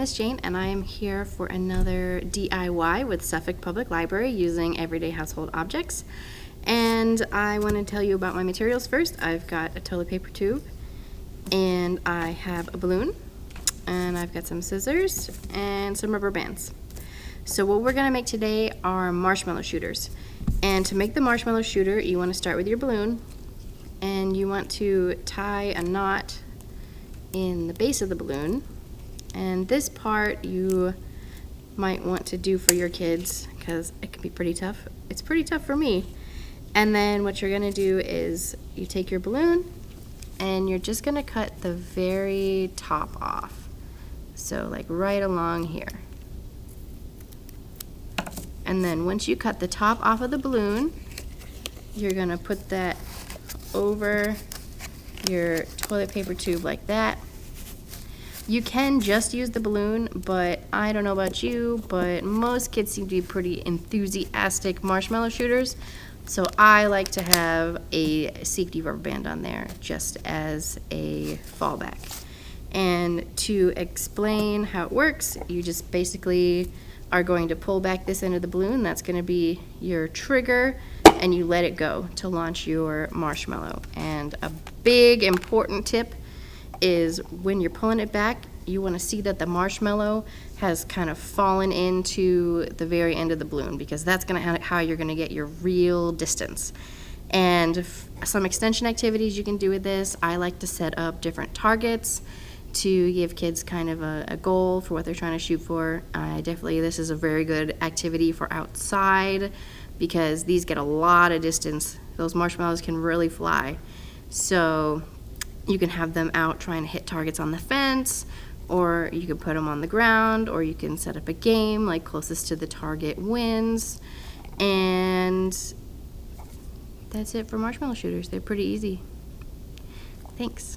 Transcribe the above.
is Jane, and I am here for another DIY with Suffolk Public Library using everyday household objects. And I want to tell you about my materials first. I've got a toilet paper tube, and I have a balloon, and I've got some scissors and some rubber bands. So what we're going to make today are marshmallow shooters. And to make the marshmallow shooter, you want to start with your balloon, and you want to tie a knot in the base of the balloon. And this part you might want to do for your kids because it can be pretty tough. It's pretty tough for me. And then what you're gonna do is you take your balloon and you're just gonna cut the very top off. So like right along here. And then once you cut the top off of the balloon, you're gonna put that over your toilet paper tube like that. You can just use the balloon, but I don't know about you, but most kids seem to be pretty enthusiastic marshmallow shooters. So I like to have a safety rubber band on there just as a fallback. And to explain how it works, you just basically are going to pull back this end of the balloon. That's going to be your trigger, and you let it go to launch your marshmallow. And a big important tip is when you're pulling it back, you want to see that the marshmallow has kind of fallen into the very end of the balloon, because that's going to how you're going to get your real distance. And some extension activities you can do with this. I like to set up different targets to give kids kind of a goal for what they're trying to shoot for. This is a very good activity for outside because these get a lot of distance. Those marshmallows can really fly. So you can have them out trying to hit targets on the fence, or you can put them on the ground, or you can set up a game like closest to the target wins. And that's it for marshmallow shooters. They're pretty easy. Thanks.